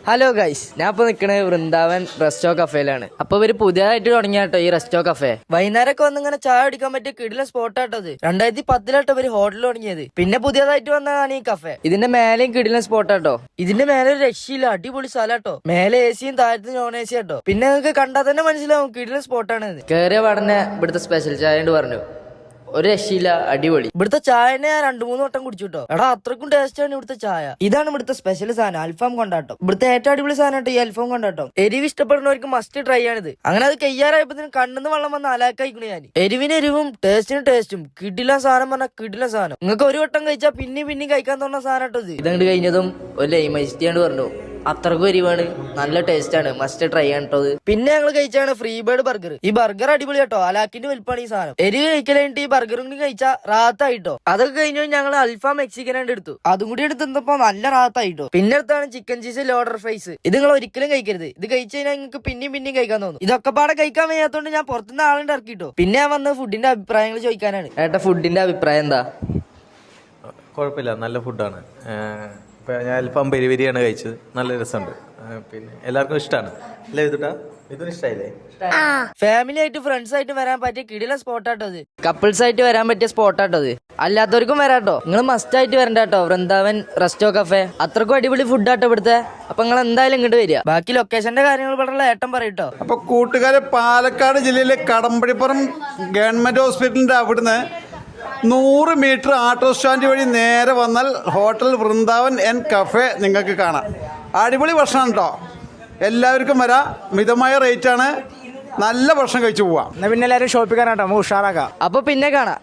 Hello guys, ഞാൻ ഇപ്പൊ നിൽക്കുന്നത് വൃന്ദാവൻ റെസ്റ്റോ കഫേയിലാണ്. അപ്പൊ ഇവര് പുതിയതായിട്ട് തുടങ്ങിയാട്ടോ ഈ റെസ്റ്റോ കഫേ. വൈകുന്നേരമൊക്കെ വന്ന് ഇങ്ങനെ ചായ കുടിക്കാൻ പറ്റിയ കിടിലൻ സ്പോട്ടാട്ടത്. 2010 ഇവര് ഹോട്ടൽ തുടങ്ങിയത്. പിന്നെ പുതിയതായിട്ട് വന്നതാണ് ഈ കഫേ. ഇതിന്റെ മേലെയും കിടിലൻ സ്പോട്ടാട്ടോ. ഇതിന്റെ മേലെ ഒരു രക്ഷയില്ല, അടിപൊളി സ്ഥലാട്ടോ. മേലെ എ സിയും താഴത്ത് നോൺ എ സി ആട്ടോ. പിന്നെ നിങ്ങൾക്ക് കണ്ടാൽ തന്നെ മനസ്സിലാവും കിടിലൻ സ്പോട്ടാണ്. കേറിയ പാടന്നെ ഇവിടുത്തെ സ്പെഷ്യൽ ചായ പറഞ്ഞു, ഒരു രക്ഷയില്ല, അടിപൊളി. ഇവിടുത്തെ ചായനെ ഞാൻ 2-3 വട്ടം കുടിച്ചുട്ടോ. എടാ അത്രക്കും ടേസ്റ്റ് ആണ് ഇവിടുത്തെ ചായ. ഇതാണ് ഇവിടുത്തെ സ്പെഷ്യൽ സാധനം, അൽഫാം കൊണ്ടാട്ടം. ഇവിടുത്തെ ഏറ്റവും അടിപൊളി സാധനം ഈ അൽഫാം കൊണ്ടാട്ടം. എരിവ് ഇഷ്ടപ്പെടുന്നവർക്ക് മസ്റ്റ് ട്രൈ ആണിത്. അങ്ങനെ അത് കയ്യാറായപ്പോ കണ്ണെന്ന് വെള്ളം വന്ന് അലാക്കായിക്കണു ഞാൻ. എരിവിന് എരിവും ടേസ്റ്റിന് ടേസ്റ്റും. കിടില സാധനം പറഞ്ഞാൽ കിടില സാധനം. നിങ്ങൾക്ക് ഒരു വട്ടം കഴിച്ചാൽ പിന്നെയും കഴിക്കാൻ തോന്നുന്ന സാധനം കേട്ടോ ഇത്. ഇതങ്ങോട്ട് കഴിഞ്ഞതും ഒരു ലൈമൈസ്റ്റിയാണ്ട് പറഞ്ഞു, അത്രക്കും എരിവാണ്, നല്ല ടേസ്റ്റ് ആണ്, മസ്റ്റ് ട്രൈ ആണ് കേട്ടോ. പിന്നെ ഞങ്ങൾ കഴിച്ചാണ് ഫ്രീ ബേർഡ് ബർഗർ. ഈ ബർഗർ അടിപൊളി കേട്ടോ, അലാക്കിന്റെ വലിപ്പാണ് ഈ സാധനം. എരിവ് കഴിക്കലായിട്ട് ഈ ബർഗറും കൂടി കഴിച്ചാൽ റാത്തായിട്ടോ. അതൊക്കെ കഴിഞ്ഞു ഞങ്ങൾ അൽഫാം മെക്സിക്കൻ ആയിട്ട് എടുത്തു. അതും കൂടി എടുത്തപ്പോ നല്ല റാത്തായിട്ടോ. പിന്നെ അടുത്താണ് ചിക്കൻ ചീസ് ലോഡർ ഫ്രൈസ്. ഇത് നിങ്ങൾ ഒരിക്കലും കഴിക്കരുത്. ഇത് കഴിച്ചു കഴിഞ്ഞാൽ നിങ്ങൾക്ക് പിന്നെയും കഴിക്കാൻ തോന്നും. ഇതൊക്കെ പാടെ കഴിക്കാൻ വയ്യാത്തോണ്ട് ഞാൻ പുറത്തുനിന്ന് ആളുണ്ട് ഇറക്കിട്ടോ. പിന്നെ ഞാൻ വന്ന് ഫുഡിന്റെ അഭിപ്രായങ്ങൾ ചോദിക്കാനാണ്. ഏട്ടാ, ഫുഡിന്റെ അഭിപ്രായം എന്താ? കുഴപ്പമില്ല, നല്ല ഫുഡാണ്. ഇപ്പം ഞാൻ അൽഫാം പെരിയാണ് കഴിച്ചത്, നല്ല രസമുണ്ട്. പിന്നെ എല്ലാവർക്കും ഇഷ്ടമാണ് അല്ലേ ഇതുട്ടാ? ഇതിന് ഇഷ്ടമായില്ലേ? ഫാമിലി ആയിട്ട് ഫ്രണ്ട്സ് ആയിട്ട് വരാൻ പറ്റിയ കിടില സ്പോട്ടാട്ടോ ഇത്. കപ്പിൾസ് ആയിട്ട് വരാൻ പറ്റിയ സ്പോട്ടാട്ടോ ഇത്. അല്ലാത്തവർക്കും വരാട്ടോ. നിങ്ങൾ മസ്റ്റ് ആയിട്ട് വരണ്ട കേട്ടോ വൃന്ദാവൻ റെസ്റ്റോ കഫേ. അത്രക്കും അടിപൊളി ഫുഡാട്ടോ ഇവിടുത്തെ. അപ്പൊ നിങ്ങൾ എന്തായാലും ഇങ്ങോട്ട് വരിക. ബാക്കി ലൊക്കേഷന്റെ കാര്യങ്ങൾ പറഞ്ഞുള്ള ഏട്ടൻ പറയട്ടോ. അപ്പൊ കൂട്ടുകാരെ, പാലക്കാട് ജില്ലയിലെ കടമ്പഴിപ്പുറം ഗവൺമെന്റ് ഹോസ്പിറ്റലിന്റെ അവിടുന്ന് 100 മീറ്റർ ആട്ടോ സ്റ്റാൻഡ് വഴി നേരെ വന്നാൽ ഹോട്ടൽ വൃന്ദാവൻ ആൻഡ് കഫേ നിങ്ങൾക്ക് കാണാം. അടിപൊളി ഭക്ഷണം കേട്ടോ, എല്ലാവർക്കും വരാം. മിതമായ റേറ്റാണ്, നല്ല ഭക്ഷണം കഴിച്ചു പോവാം. പിന്നെ എല്ലാവരും ഷോപ്പിൽ കാണാം, നമുക്ക് ഉഷാറാക്കാം. അപ്പൊ പിന്നെ കാണാം.